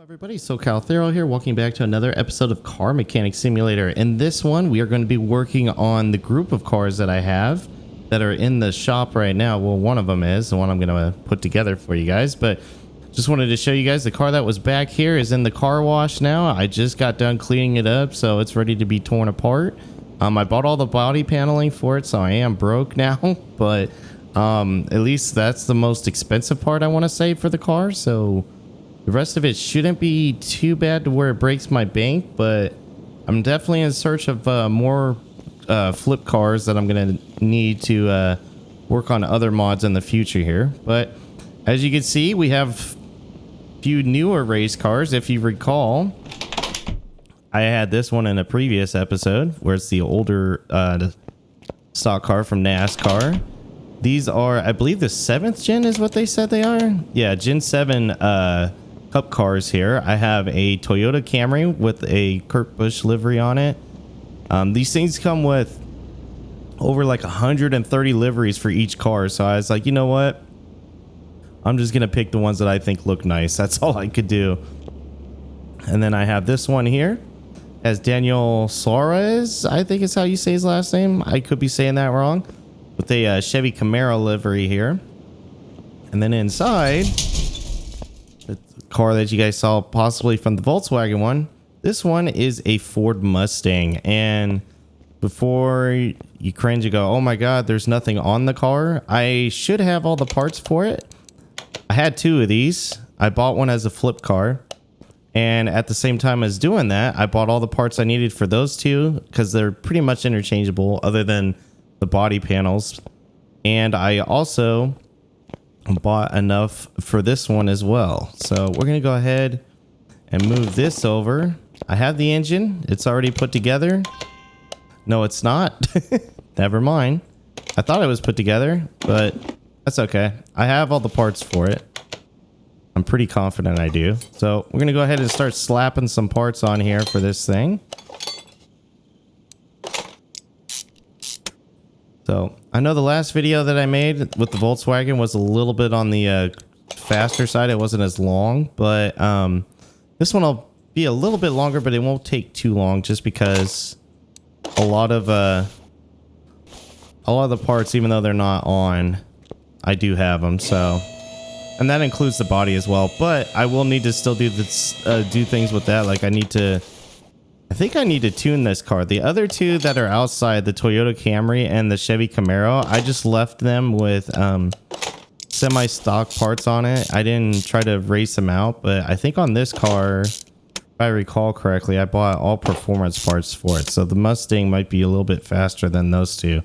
Everybody, socalthero here. Welcome back to another episode of Car Mechanic Simulator. In this one, we are going to be working on the group of cars that I have that are in the shop right now. Well, one of them is the one I'm going to put together for you guys, but just wanted to show you guys the car that was back here is in the car wash now. I just got done cleaning it up, so it's ready to be torn apart. I bought all the body paneling for it, so I am broke now, but at least that's the most expensive part I want to say for the car. So the rest of it shouldn't be too bad to where it breaks my bank, but I'm definitely in search of more flip cars that I'm going to need to work on other mods in the future here. But as you can see, we have a few newer race cars. If you recall, I had this one in a previous episode where it's the older stock car from Nascar. These are, I believe, the 7th gen is what they said they are. Yeah, Gen 7 Cup cars here. I have a Toyota Camry with a Kurt Busch livery on it. These things come with over like 130 liveries for each car, so I was like, you know what, I'm just gonna pick the ones that I think look nice. That's all I could do. And then I have this one here as Daniel Suarez, I think is how you say his last name. I could be saying that wrong, with a Chevy Camaro livery here. And then inside, car that you guys saw possibly from the Volkswagen one, this one is a Ford Mustang. And before you cringe and go, oh my god, there's nothing on the car, I should have all the parts for it. I had 2 of these. I bought one as a flip car, and at the same time as doing that, I bought all the parts I needed for those 2 because they're pretty much interchangeable other than the body panels. And I also bought enough for this one as well, so we're gonna go ahead and move this over. I have the engine, it's already put together. No, it's not. Never mind, I thought it was put together, but that's okay. I have all the parts for it. I'm pretty confident I do. So we're gonna go ahead and start slapping some parts on here for this thing. So I know the last video that I made with the Volkswagen was a little bit on the faster side. It wasn't as long, but this one will be a little bit longer, but it won't take too long just because a lot of the parts, even though they're not on, I do have them. So, and that includes the body as well, but I will need to still do this, do things with that. Like I think I need to tune this car. The other 2 that are outside, the Toyota Camry and the Chevy Camaro, I just left them with semi-stock parts on it. I didn't try to race them out, but I think on this car, if I recall correctly, I bought all performance parts for it. So the Mustang might be a little bit faster than those 2.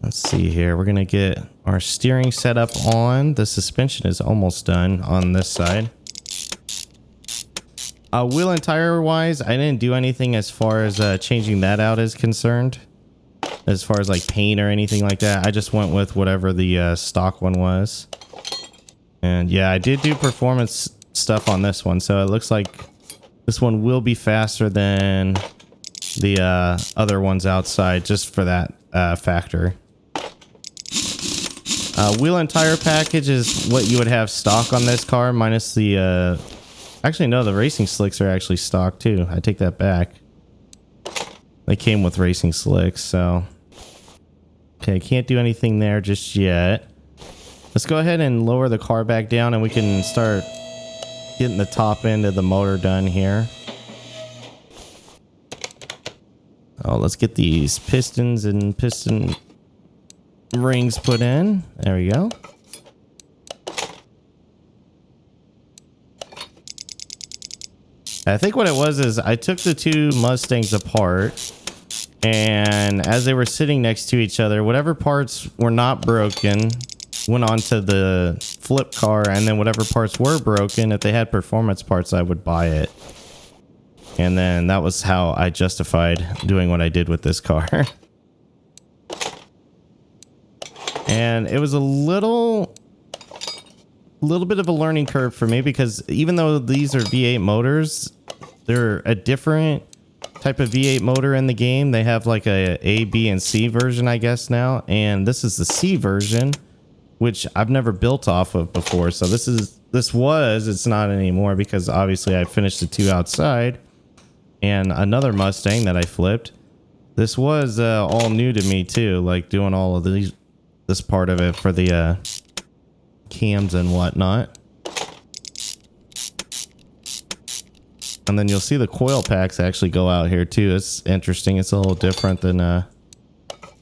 Let's see here. We're going to get our steering set up on. The suspension is almost done on this side. Wheel and tire wise, I didn't do anything as far as changing that out is concerned. As far as like paint or anything like that, I just went with whatever the stock one was. And yeah, I did do performance stuff on this one, so it looks like this one will be faster than the other ones outside, just for that factor. Wheel and tire package is what you would have stock on this car, minus the actually, no, the racing slicks are actually stock too. I take that back. They came with racing slicks, so okay, can't do anything there just yet. Let's go ahead and lower the car back down and we can start getting the top end of the motor done here. Oh, let's get these pistons and piston rings put in. There we go. I think what it was is I took the 2 Mustangs apart, and as they were sitting next to each other, whatever parts were not broken went onto the flip car, and then whatever parts were broken, if they had performance parts, I would buy it. And then that was how I justified doing what I did with this car. And it was a little bit of a learning curve for me, because even though these are V8 motors, they're a different type of V8 motor in the game. They have like a B, and C version, I guess now, and this is the C version. which I've never built off of before. So it's not anymore because obviously I finished the 2 outside and another Mustang that I flipped. This was all new to me too, like doing all of this part of it for the cams and whatnot. And then you'll see the coil packs actually go out here too. It's interesting. It's a little different than the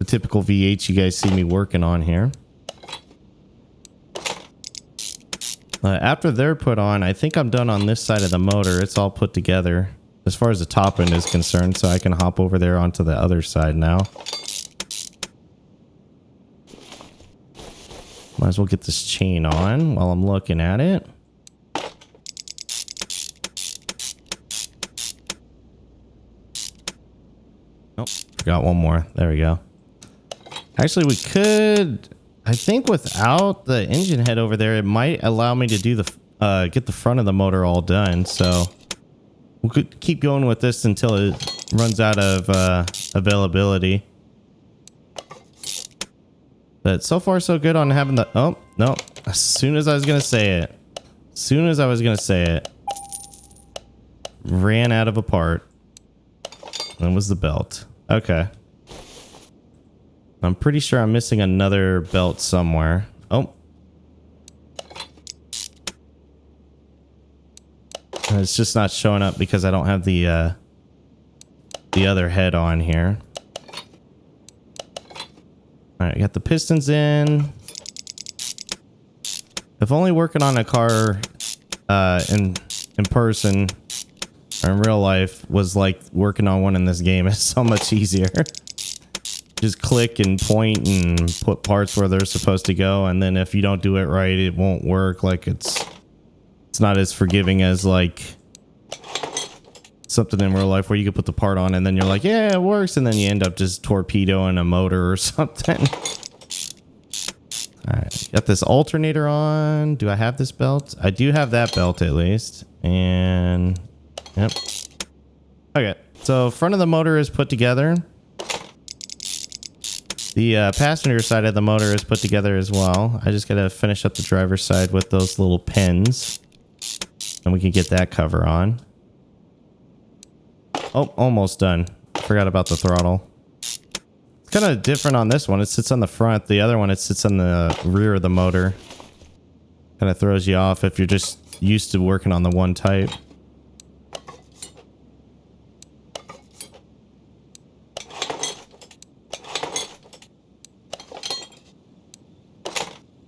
typical V8 you guys see me working on here. After they're put on, I think I'm done on this side of the motor. It's all put together as far as the top end is concerned, so I can hop over there onto the other side now. Might as well get this chain on while I'm looking at it. Oh, forgot one more. There we go. Actually, we could... I think without the engine head over there, it might allow me to do the get the front of the motor all done. So we could keep going with this until it runs out of availability. But so far so good on having the... Oh, no. As soon as I was going to say it, ran out of a part. And was the belt. Okay. I'm pretty sure I'm missing another belt somewhere. Oh. And it's just not showing up because I don't have the other head on here. Alright, got the pistons in. If only working on a car in person or in real life was like working on one in this game, it's so much easier. Just click and point and put parts where they're supposed to go, and then if you don't do it right, it won't work. Like it's not as forgiving as like something in real life where you can put the part on and then you're like, yeah, it works, and then you end up just torpedoing a motor or something. All right, got this alternator on. Do I have this belt? I do have that belt at least. And yep. Okay, so front of the motor is put together. The passenger side of the motor is put together as well. I just gotta finish up the driver's side with those little pins, and we can get that cover on. Oh, almost done. Forgot about the throttle. It's kind of different on this one. It sits on the front. The other one, it sits on the rear of the motor. Kind of throws you off if you're just used to working on the one type.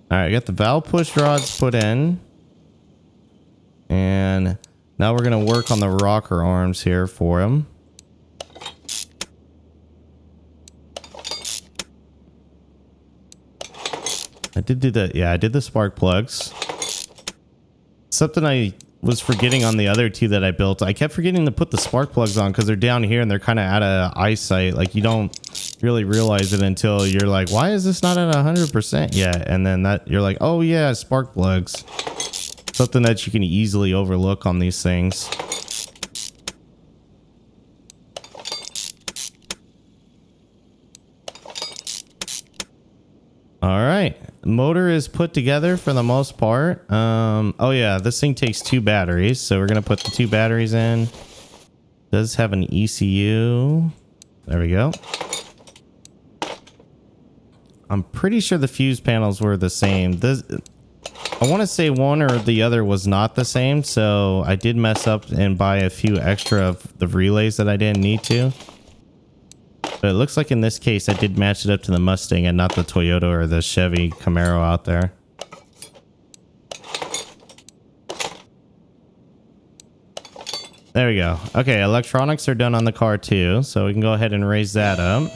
All right, got the valve push rods put in. And now we're going to work on the rocker arms here for them. I did do the, yeah, I did the spark plugs. Something I was forgetting on the other two that I built. I kept forgetting to put the spark plugs on because they're down here and they're kind of out of eyesight. Like you don't really realize it until you're like, why is this not at 100% yet? And then that you're like, oh yeah, spark plugs. Something that you can easily overlook on these things. All right, motor is put together for the most part. Oh yeah, this thing takes 2 batteries, so we're gonna put the 2 batteries in. Does have an ECU. There we go. I'm pretty sure the fuse panels were the same. I want to say one or the other was not the same, so I did mess up and buy a few extra of the relays that I didn't need to. But it looks like in this case I did match it up to the Mustang and not the Toyota or the Chevy Camaro out there. There we go. Okay, electronics are done on the car too, so we can go ahead and raise that up.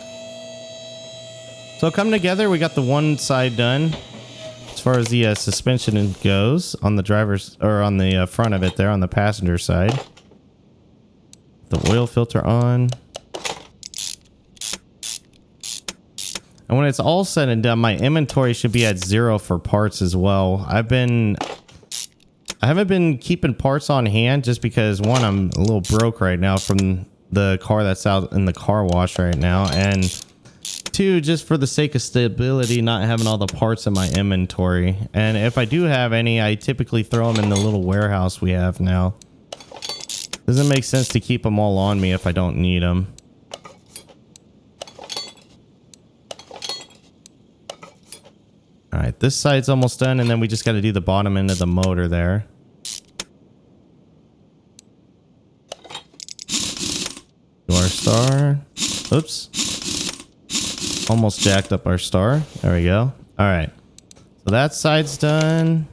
So coming together, we got the one side done. As far as the suspension goes on the driver's or on the front of it there on the passenger side. The oil filter on. And when it's all said and done, my inventory should be at 0 for parts as well. I haven't been keeping parts on hand just because one, I'm a little broke right now from the car that's out in the car wash right now, and Two, just for the sake of stability, not having all the parts in my inventory. And if I do have any, I typically throw them in the little warehouse we have now. Doesn't make sense to keep them all on me if I don't need them. All right, this side's almost done, and then we just got to do the bottom end of the motor there. Do our star. Oops. Almost jacked up our star. There we go. All right. So that side's done.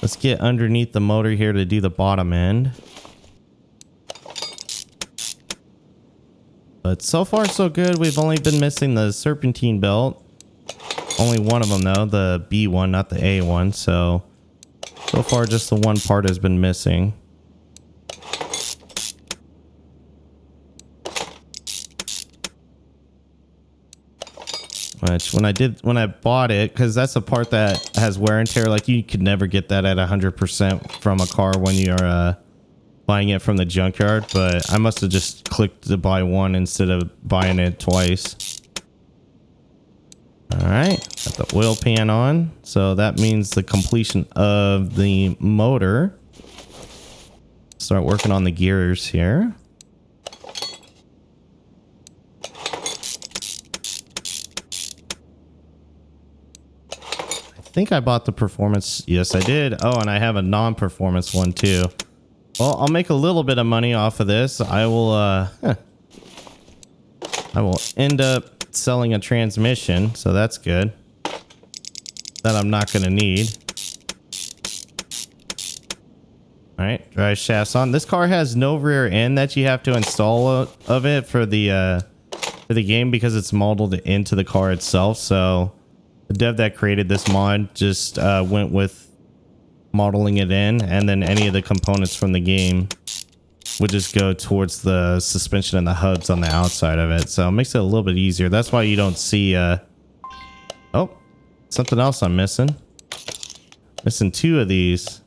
Let's get underneath the motor here to do the bottom end. But so far, so good. We've only been missing the serpentine belt. Only one of them, though. The B one, not the A one. So far, just the one part has been missing. Which when I bought it, because that's a part that has wear and tear, like you could never get that at 100% from a car when you're buying it from the junkyard. But I must have just clicked to buy one instead of buying it twice. All right, got the oil pan on, so that means the completion of the motor. Start working on the gears here. I think I bought the performance. Yes, I did. Oh, and I have a non-performance one too. Well, I'll make a little bit of money off of this. I will end up selling a transmission, so that's good. That I'm not going to need. All right, drive shafts on. This car has no rear end that you have to install of it for the game because it's modeled into the car itself. So the dev that created this mod just went with modeling it in, and then any of the components from the game would just go towards the suspension and the hubs on the outside of it. So it makes it a little bit easier. That's why you don't see oh, something else I'm missing. Missing two of these.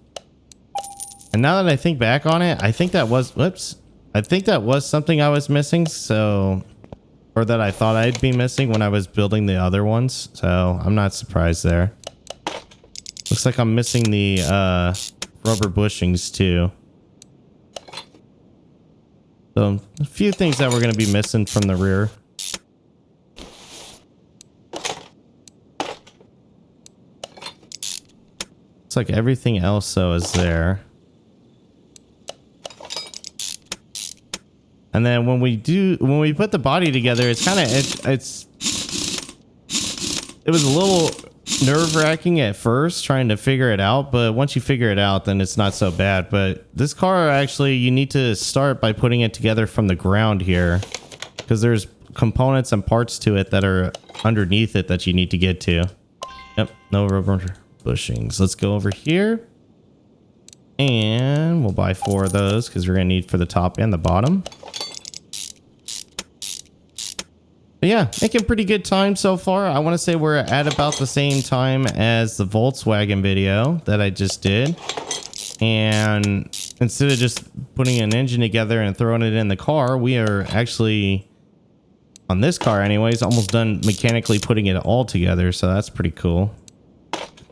And now that I think back on it, I think that was, whoops, I think that was something I was missing. So, or that I thought I'd be missing when I was building the other ones. So I'm not surprised there. Looks like I'm missing the rubber bushings too. So a few things that we're going to be missing from the rear. Looks like everything else though is there. And then when we put the body together, it's kind of, it was a little nerve-wracking at first trying to figure it out, but once you figure it out, then it's not so bad. But this car, actually, you need to start by putting it together from the ground here, because there's components and parts to it that are underneath it that you need to get to. Yep, no rubber bushings. Let's go over here and we'll buy 4 of those because we're gonna need for the top and the bottom. But yeah, making pretty good time so far. I want to say we're at about the same time as the Volkswagen video that I just did. And instead of just putting an engine together and throwing it in the car, we are actually, on this car anyways, almost done mechanically putting it all together. So that's pretty cool.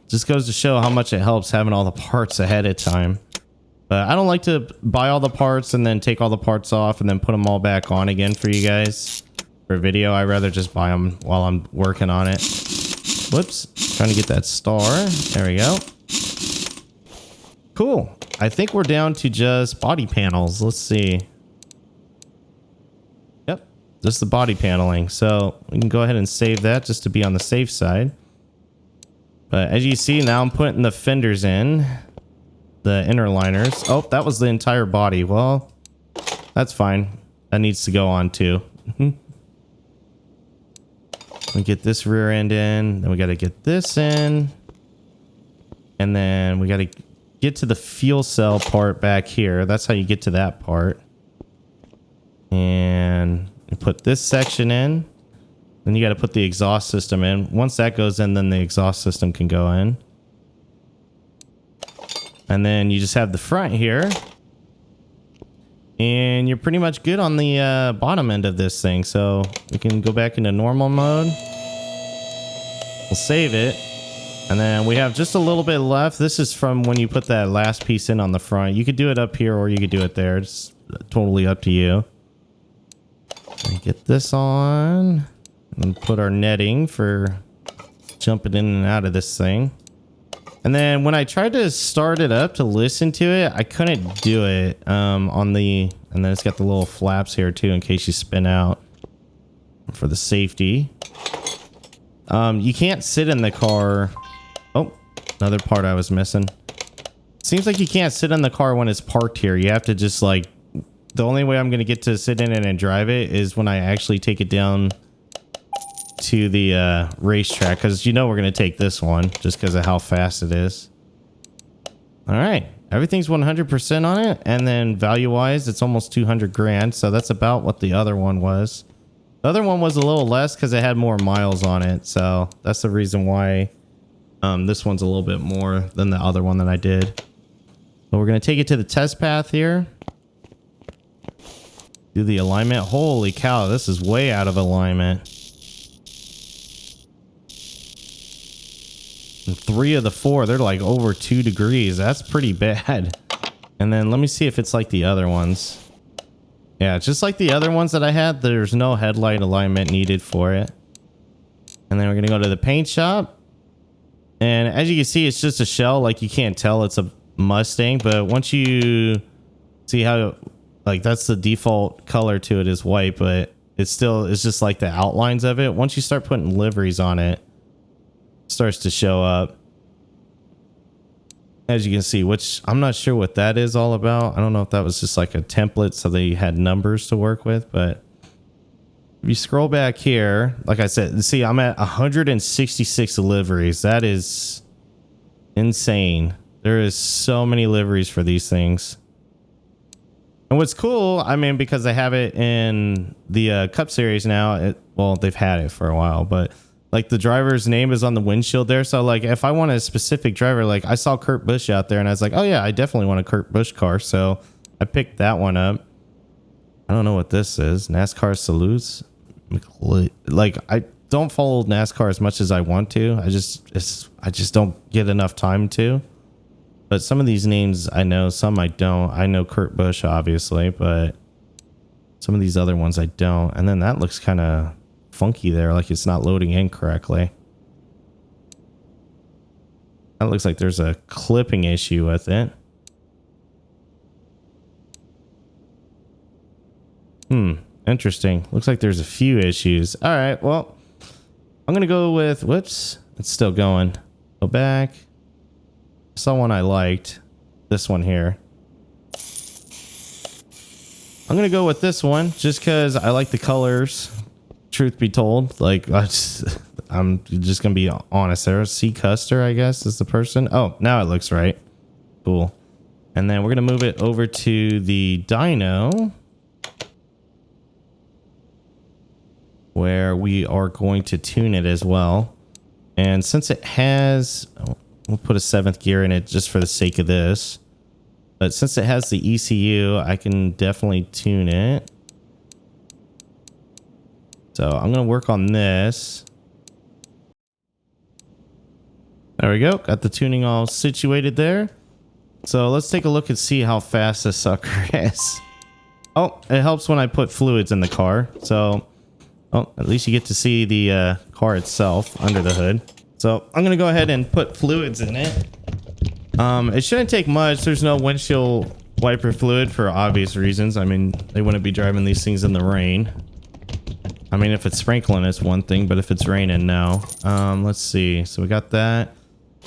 Just goes to show how much it helps having all the parts ahead of time. But I don't like to buy all the parts and then take all the parts off and then put them all back on again for you guys. For video, I'd rather just buy them while I'm working on it. Whoops, trying to get that star. There we go. Cool. I think we're down to just body panels. Let's see. Yep, just the body paneling. So we can go ahead and save that just to be on the safe side. But as you see, now I'm putting the fenders in, the inner liners. Oh, that was the entire body. Well, that's fine. That needs to go on too. We get this rear end in, then we got to get this in, and then we got to get to the fuel cell part back here. That's how you get to that part. And you put this section in, then you got to put the exhaust system in. Once that goes in, then the exhaust system can go in. And then you just have the front here. And you're pretty much good on the bottom end of this thing. So we can go back into normal mode. We'll save it. And then we have just a little bit left. This is from when you put that last piece in on the front. You could do it up here or you could do it there. It's totally up to you. Get this on and put our netting for jumping in and out of this thing. And then when I tried to start it up to listen to it, I couldn't do it on the, and then it's got the little flaps here too in case you spin out for the safety. You can't sit in the car. Oh, another part I was missing. Seems like you can't sit in the car when it's parked here. You have to just like, the only way I'm going to get to sit in it and drive it is when I actually take it down to the racetrack, because you know we're going to take this one just because of how fast it is. All right, everything's 100% on it, and then value wise it's almost 200 grand, so that's about what the other one was. The other one was a little less because it had more miles on it, so that's the reason why this one's a little bit more than the other one that I did. So we're going to take it to the test path here. Do the alignment. Holy cow, this is way out of alignment. And 3 of the 4, they're like over 2 degrees. That's pretty bad. And then let me see if it's like the other ones. Yeah, just like the other ones that I had, there's no headlight alignment needed for it. And then we're going to go to the paint shop. And as you can see, it's just a shell. Like you can't tell it's a Mustang, but once you see how, like that's the default color to it is white, but it's just like the outlines of it. Once you start putting liveries on it, it starts to show up. As you can see, which I'm not sure what that is all about. I don't know if that was just like a template so they had numbers to work with, but if you scroll back here, like I said, see, I'm at 166 liveries. That is insane. There is so many liveries for these things. And what's cool, I mean, because they have it in the Cup Series now, well, they've had it for a while, but like the driver's name is on the windshield there. So like if I want a specific driver, like I saw Kurt Busch out there and I was like, oh yeah, I definitely want a Kurt Busch car. So I picked that one up. I don't know what this is. NASCAR salutes. Like I don't follow NASCAR as much as I want to. I just don't get enough time to. But some of these names I know, some I don't. I know Kurt Busch obviously, but some of these other ones I don't. And then that looks kind of funky there, like it's not loading in correctly. That looks like there's a clipping issue with it. Interesting. Looks like there's a few issues. All right, well, I'm gonna go with, whoops, it's still going. Go back. Saw one I liked. This one here. I'm gonna go with this one just because I like the colors. Truth be told, like I'm just gonna be honest there. C Custer, I guess, is the person. Oh, now it looks right. Cool. And then we're gonna move it over to the dyno, where we are going to tune it as well. And since it has, we'll put a 7th gear in it just for the sake of this. But since it has the ECU, I can definitely tune it. So I'm going to work on this. There we go. Got the tuning all situated there. So let's take a look and see how fast this sucker is. Oh, it helps when I put fluids in the car. So, oh, at least you get to see the car itself under the hood. So I'm going to go ahead and put fluids in it. It shouldn't take much. There's no windshield wiper fluid for obvious reasons. I mean, they wouldn't be driving these things in the rain. I mean, if it's sprinkling, it's one thing, but if it's raining, no. Let's see. So we got that.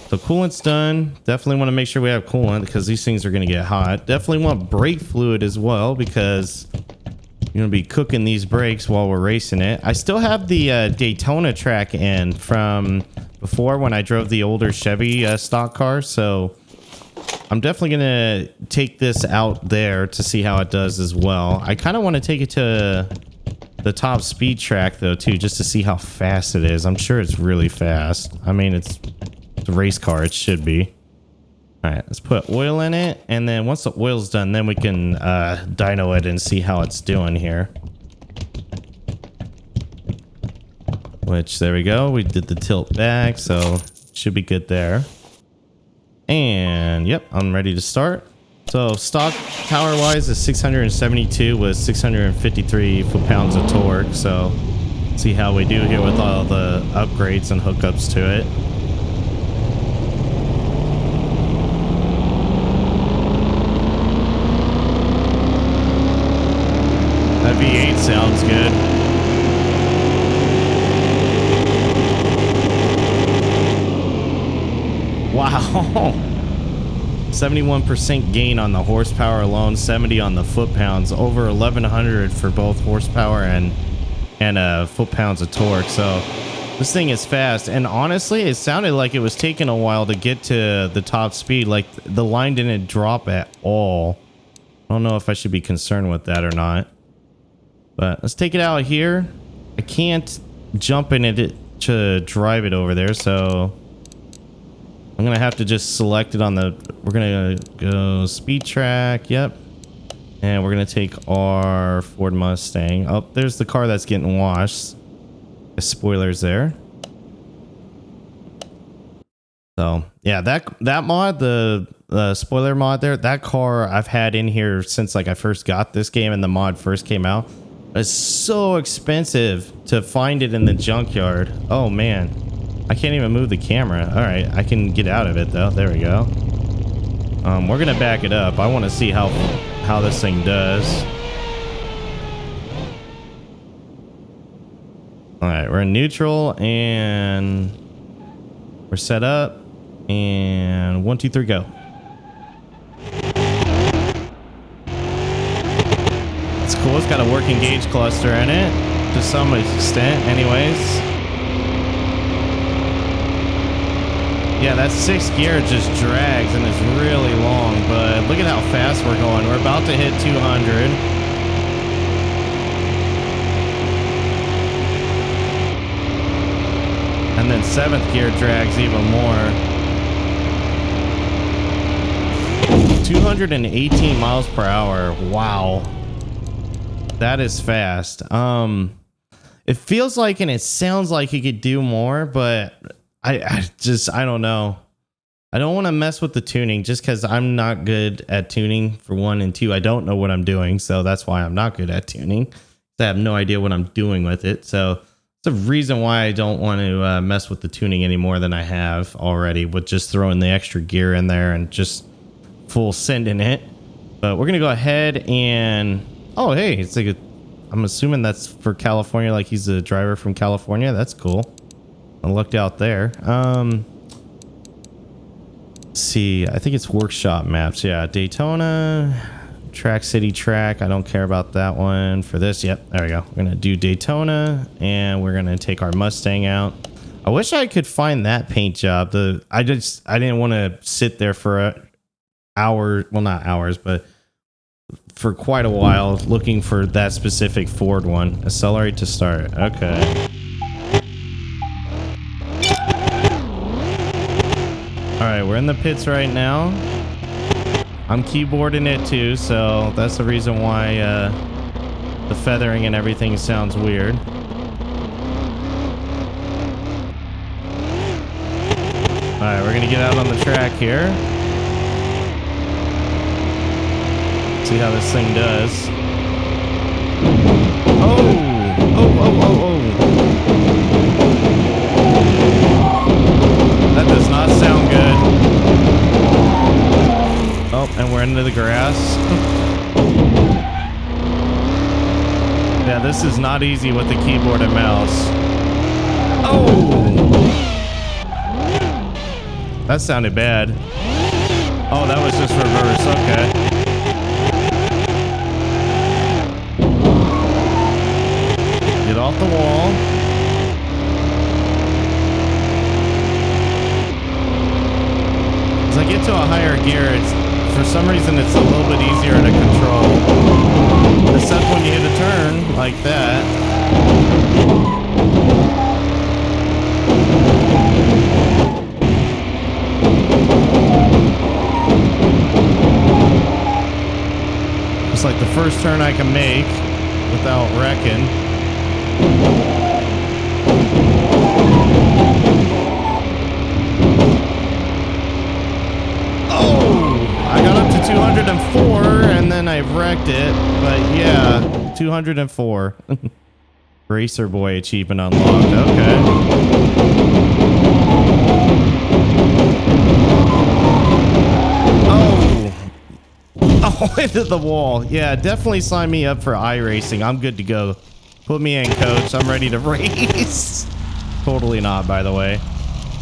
So coolant's done. Definitely want to make sure we have coolant because these things are going to get hot. Definitely want brake fluid as well because you're going to be cooking these brakes while we're racing it. I still have the Daytona track in from before when I drove the older Chevy stock car. So I'm definitely going to take this out there to see how it does as well. I kind of want to take it to the top speed track though too, just to see how fast it is. I'm sure it's really fast. I mean, it's a race car. It should be. All right, let's put oil in it, and then once the oil's done, then we can dyno it and see how it's doing here. Which, there we go. We did the tilt back, so should be good there. And yep, I'm ready to start. So stock power-wise is 672 with 653 foot-pounds of torque. So see how we do here with all the upgrades and hookups to it. That V8 sounds good. Wow. 71% gain on the horsepower alone, 70 on the foot-pounds, over 1100 for both horsepower and foot-pounds of torque. So this thing is fast, and honestly it sounded like it was taking a while to get to the top speed. Like the line didn't drop at all. I don't know if I should be concerned with that or not, but let's take it out here. I can't jump in it to drive it over there, so I'm gonna have to just select it on the, we're gonna go speed track, yep. And we're gonna take our Ford Mustang. Oh, there's the car that's getting washed. The spoilers there. So yeah, that mod, the spoiler mod there, that car I've had in here since like I first got this game and the mod first came out. It's so expensive to find it in the junkyard. Oh man. I can't even move the camera. All right, I can get out of it though. There we go. We're gonna back it up. I want to see how this thing does. All right, we're in neutral and we're set up. And 1, 2, 3, go. It's cool. It's got a working gauge cluster in it to some extent, anyways. Yeah, that 6th gear just drags and is really long, but look at how fast we're going. We're about to hit 200. And then 7th gear drags even more. 218 miles per hour. Wow. That is fast. It feels like and it sounds like you could do more, but I don't know. I don't want to mess with the tuning just because I'm not good at tuning for 1 and 2. I don't know what I'm doing, so that's why I'm not good at tuning. I have no idea what I'm doing with it. So it's a reason why I don't want to mess with the tuning any more than I have already with just throwing the extra gear in there and just full sending it. But we're going to go ahead and... Oh, hey, it's like I'm assuming that's for California, like he's a driver from California. That's cool. I looked out there. Let's see, I think it's workshop maps. Yeah, Daytona, Track City Track. I don't care about that one for this. Yep, there we go. We're gonna do Daytona, and we're gonna take our Mustang out. I wish I could find that paint job. I didn't want to sit there for an hour. Well, not hours, but for quite a while looking for that specific Ford one. Accelerate to start. Okay. All right, we're in the pits right now. I'm keyboarding it too, so that's the reason why the feathering and everything sounds weird. All right, we're gonna get out on the track here. See how this thing does. Oh! That does not sound good. Oh, and we're into the grass. Yeah, this is not easy with the keyboard and mouse. Oh! That sounded bad. Oh, that was just reverse. Okay. Get off the wall. As I get to a higher gear, for some reason it's a little bit easier to control. Except when you hit a turn like that. It's like the first turn I can make without wrecking. Oh, I got up to 204 and then I wrecked it. But yeah, 204. Racer Boy achievement unlocked. Okay. Oh, into the wall. Yeah, definitely sign me up for iRacing. I'm good to go. Put me in, coach. I'm ready to race. Totally not, by the way.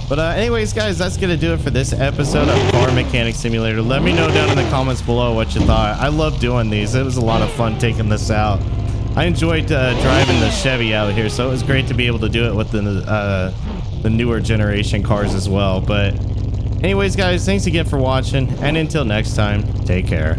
But anyways, guys, that's going to do it for this episode of Car Mechanic Simulator. Let me know down in the comments below what you thought. I love doing these. It was a lot of fun taking this out. I enjoyed driving the Chevy out here, so it was great to be able to do it with the newer generation cars as well. But anyways, guys, thanks again for watching, and until next time, take care.